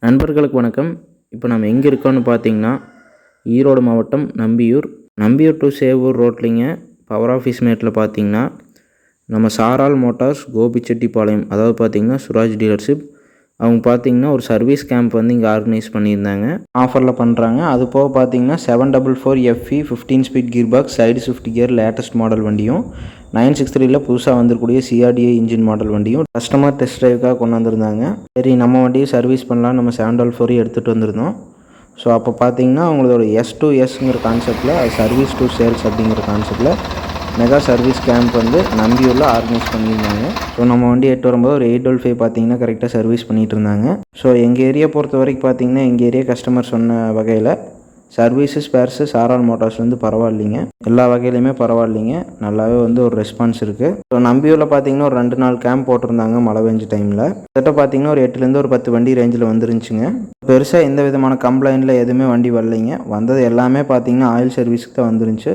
நண்பர்களுக்கு வணக்கம். இப்போ நம்ம எங்கே இருக்கோம்னு பார்த்தீங்கன்னா, ஈரோடு மாவட்டம் நம்பியூர் டு சேவூர் ரோட்லிங்க பவர் ஆஃபீஸ் மேட்டில் பார்த்தீங்கன்னா, நம்ம சாரால் மோட்டார்ஸ் கோபிச்செட்டிப்பாளையம், அதாவது பார்த்தீங்கன்னா சுராஜ் டீலர்ஷிப். அவங்க பார்த்தீங்கன்னா ஒரு சர்வீஸ் கேம்ப் வந்து இங்கே ஆர்கனைஸ் பண்ணியிருந்தாங்க. ஆஃபரில் பண்ணுறாங்க. அது போக பார்த்தீங்கன்னா 744 FE 15 speed gear box side shift gear latest model வண்டியும், 963ல் புதுசாக வந்திருக்கூடிய CRDI இன்ஜின் மாடல் வண்டியும் கஸ்டமர் டெஸ்ட் ட்ரைவுக்காக கொண்டு வந்திருந்தாங்க. சரி, நம்ம வண்டியை சர்வீஸ் பண்ணலாம், நம்ம 744 எடுத்துகிட்டு வந்திருந்தோம். ஸோ அப்போ பார்த்தீங்கன்னா அவங்களோட S2Sங்கிற கான்செப்டில் சர்வீஸ் டு சேல்ஸ் அப்படிங்கிற கான்செப்டில் மெகா சர்வீஸ் கேம்ப் வந்து நம்பியூரில் ஆர்கனைஸ் பண்ணியிருந்தாங்க. ஸோ நம்ம வண்டி எட்டு வரும்போது ஒரு 815 பார்த்தீங்கன்னா கரெக்டாக சர்வீஸ் பண்ணிகிட்டு இருந்தாங்க. ஸோ எங்கள் ஏரியா பொறுத்த வரைக்கும் பார்த்தீங்கன்னா எங்கள் ஏரியா கஸ்டமர் சொன்ன வகையில் சர்வீஸு ஸ்பேர்ஸு சாரால் மோட்டார்ஸ் வந்து பரவாயில்லைங்க, எல்லா வகையிலையுமே பரவாயில்லைங்க, நல்லாவே வந்து ஒரு ரெஸ்பான்ஸ் இருக்குது. ஸோ நம்பியூரில் பார்த்தீங்கன்னா ஒரு 2 நாள் கேம்ப் போட்டிருந்தாங்க மழை பெஞ்ச டைமில். கிட்ட பார்த்தீங்கன்னா ஒரு 8லேருந்து ஒரு 10 வண்டி ரேஞ்சில் வந்துருந்துச்சுங்க. பெருசாக எந்த விதமான கம்ப்ளைண்ட்டில் எதுவுமே வண்டி வரலைங்க. வந்தது எல்லாமே பார்த்தீங்கன்னா ஆயில் சர்வீஸுக்கு தான் வந்துருந்துச்சு.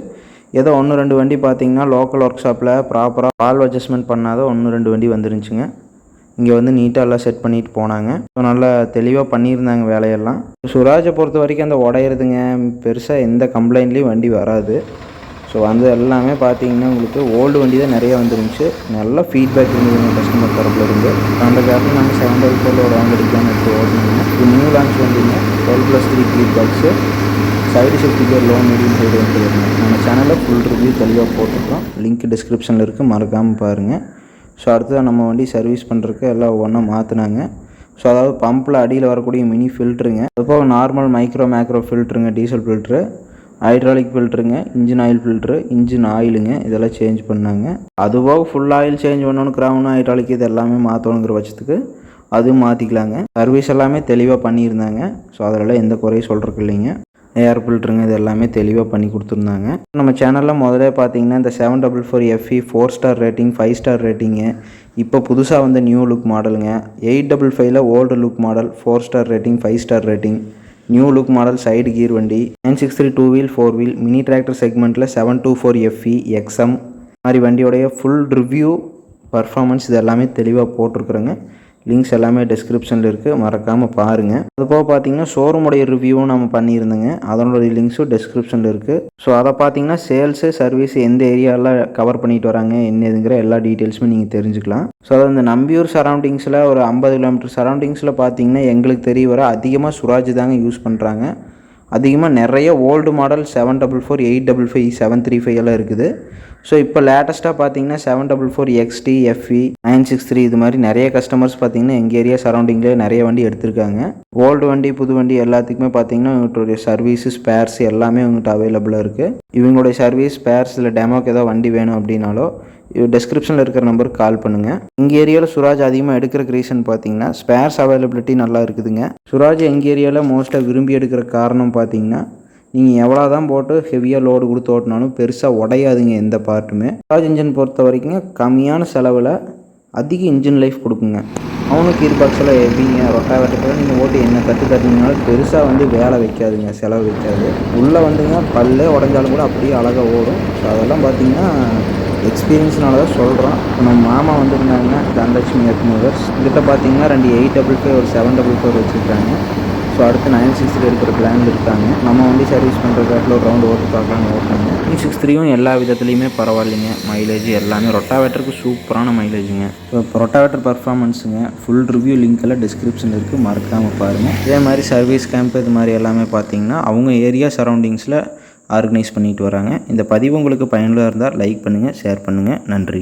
ஏதோ 1-2 வண்டி பார்த்தீங்கன்னா லோக்கல் ஒர்க் ஷாப்பில் ப்ராப்பராக வால்வ் அட்ஜஸ்ட்மெண்ட் பண்ணாத 1-2 வண்டி வந்துருந்துச்சுங்க. இங்கே வந்து நீட்டாக எல்லாம் செட் பண்ணிட்டு போனாங்க. ஸோ நல்லா தெளிவாக பண்ணியிருந்தாங்க வேலையெல்லாம். சுராஜை பொறுத்த வரைக்கும் அந்த உடையிறதுங்க பெருசாக எந்த கம்ப்ளைண்ட்லேயும் வண்டி வராது. ஸோ வந்து எல்லாமே பார்த்தீங்கன்னா உங்களுக்கு ஓல்டு வண்டி தான் நிறைய வந்துருந்துச்சு. நல்ல ஃபீட்பேக் இருந்ததுங்க கஸ்டமர் தரப்பில் இருந்து. அந்த காலத்தில் நாங்கள் 744 வாங்கிருக்கலாம்னு எடுத்து ஓடணுங்க. இது நியூ லான்ச் வண்டிங்க. 12+3 gear box side shift gear low medium side வந்துருக்குங்க. நம்ம சேனலில் ஃபுல் ரிவ்யூ தெளிவாக போட்டிருக்கோம். லிங்க் டிஸ்கிரிப்ஷனில் இருக்குது, மறக்காமல் பாருங்கள். ஸோ அடுத்தது நம்ம வண்டி சர்வீஸ் பண்ணுறதுக்கு எல்லாம் ஒவ்வொன்றா மாற்றினாங்க. ஸோ அதாவது பம்பில் அடியில் வரக்கூடிய மினி ஃபில்ட்ருங்க, அதுபோக நார்மல் மேக்ரோ ஃபில்ட்ருங்க, டீசல் ஃபில்ட்ரு, ஹைட்ராலிக் ஃபில்ட்ருங்க, இன்ஜின் ஆயில் ஃபில்ட்ரு, இன்ஜின் ஆயிலுங்க, இதெல்லாம் சேஞ்ச் பண்ணாங்க. அதுபோக ஃபுல் ஆயில் சேஞ்ச் பண்ணணும், கிரவுன் ஹைட்ராலிக் இது எல்லாமே மாற்றணுங்கிற பட்சத்துக்கு அதுவும் மாற்றிக்கலாங்க. சர்வீஸ் எல்லாமே தெளிவாக பண்ணியிருந்தாங்க. ஸோ அதெல்லாம் எந்த குறையும் சொல்கிறதுக்கு இல்லைங்க. ஏர் ஃபில்ட்ருங்க இது எல்லாமே தெளிவாக பண்ணி கொடுத்துருந்தாங்க. நம்ம சேனலில் முதல்ல பார்த்தீங்கன்னா இந்த 744 FE 4 star rating, 5 star rating, இப்போ புதுசாக வந்த நியூ லுக் மாடலுங்க. 855ல் old look model, 4 star rating, 5 star rating, new look model side gear வண்டி, 963 2 வீல் 4 வீல், மினி டிராக்டர் செக்மெண்ட்டில் 724 FE XM மாதிரி வண்டியோடைய ஃபுல் ரிவ்யூ பர்ஃபார்மன்ஸ் இது எல்லாமே தெளிவாக போட்டிருக்குறேங்க. லிங்க்ஸ் எல்லாமே டிஸ்கிரிப்ஷனில் இருக்குது, மறக்காமல் பாருங்கள். அதுபோக பார்த்தீங்கன்னா ஷோரூமுடைய ரிவ்யூவும் நம்ம பண்ணியிருந்தோங்க, அதனுடைய லிங்க்ஸும் டிஸ்கிரிப்ஷனில் இருக்குது. ஸோ அதை பார்த்தீங்கன்னா சேல்ஸு சர்வீஸ் எந்த ஏரியாவில் கவர் பண்ணிட்டு வராங்க என்னதுங்கிற எல்லா டீட்டெயில்ஸுமே நீங்கள் தெரிஞ்சுக்கலாம். ஸோ அதாவது இந்த நம்பியூர் சரௌண்டிங்ஸில் ஒரு 50 கிலோமீட்டர் சரௌண்டிங்ஸில் பார்த்தீங்கன்னா எங்களுக்கு தெரிய வர அதிகமாக சுராஜ் தாங்க யூஸ் பண்ணுறாங்க. அதிகமாக நிறைய ஓல்டு மாடல் 744, 855, 735 எல்லாம் இருக்குது. ஸோ இப்போ லேட்டஸ்ட்டாக பார்த்தீங்கன்னா 744 XT, FE, 963 இது மாதிரி நிறைய கஸ்டமர்ஸ் பார்த்தீங்கன்னா எங்கள் ஏரியா சரௌண்டிங்கில் நிறைய வண்டி எடுத்திருக்காங்க. ஓல்டு வண்டி புது வண்டி எல்லாத்துக்குமே பார்த்தீங்கன்னா இவங்களுடைய சர்வீஸு ஸ்பேர்ஸ் எல்லாமே இவங்ககிட்ட அவைலபிளாக இருக்குது. இவங்களுடைய சர்வீஸ் ஸ்பேர்ஸ் இல்லை டெமோக்கு ஏதோ வண்டி வேணும் அப்படின்னாலோ டிஸ்கிரிப்ஷனில் இருக்கிற நம்பருக்கு கால் பண்ணுங்கள். எங்கள் ஏரியாவில் சுராஜ் அதிகமாக எடுக்கிறக்கு ரீசன் பார்த்தீங்கன்னா ஸ்பேர்ஸ் அவைலபிலிட்டி நல்லா இருக்குதுங்க. சுராஜ் எங்கள் ஏரியாவில் மோஸ்ட்டாக விரும்பி எடுக்கிற காரணம் பார்த்தீங்கன்னா நீங்கள் எவ்வளோ தான் போட்டு ஹெவியாக லோடு கொடுத்து ஓட்டினாலும் பெருசாக உடையாதுங்க எந்த பார்ட்டுமே. சுராஜ் இன்ஜின் பொறுத்த வரைக்கும் கம்மியான செலவில் அதிக இன்ஜின் லைஃப் கொடுக்குங்க. அவனுக்கு கியர் பாக்ஸில் ஹெவிங்க ரொட்டாவேட்டரில் நீங்கள் ஓட்டி என்ன தட்டினாலும் பெருசாக வந்து வேலை வைக்காதுங்க, செலவு வைக்காது. உள்ளே வந்துங்க பல்லே உடஞ்சாலும் கூட அப்படியே அழகாக ஓடும். ஸோ அதெல்லாம் பார்த்தீங்கன்னா எக்ஸ்பீரியன்ஸ்னால தான் சொல்கிறோம். நம்ம மாமா வந்துருந்தாங்கன்னா தனலட்சுமி எட்மோதர்ஸ் கிட்ட பார்த்தீங்கன்னா 2 855 ஒரு 744 வச்சுருக்காங்க. ஸோ அடுத்து 963 எடுக்கிற பிளானில் இருக்காங்க. நம்ம வண்டி சர்வீஸ் பண்ணுறதுக்காட்டில் ஒரு ரவுண்டு ஓட்டு பார்க்கலான்னு ஓட்டாங்க. 963யும் எல்லா விதத்துலையுமே பரவாயில்லைங்க, மைலேஜ் எல்லாமே ரொட்டாவேட்டருக்கு சூப்பரான மைலேஜுங்க. இப்போ ரொட்டாவேட்டர் பர்ஃபார்மன்ஸுங்க ஃபுல் ரிவ்யூ லிங்க் எல்லாம் டிஸ்கிரிப்ஷனில் இருக்குது, மறக்காமல் பாருங்கள். இதே மாதிரி சர்வீஸ் கேம்ப் இது மாதிரி எல்லாமே பார்த்தீங்கன்னா அவங்க ஏரியா சரௌண்டிங்ஸில் ஆர்கனைஸ் பண்ணிட்டு வராங்க. இந்த பதிவு உங்களுக்கு பயனுள்ளதாக இருந்தால் லைக் பண்ணுங்கள், ஷேர் பண்ணுங்கள். நன்றி.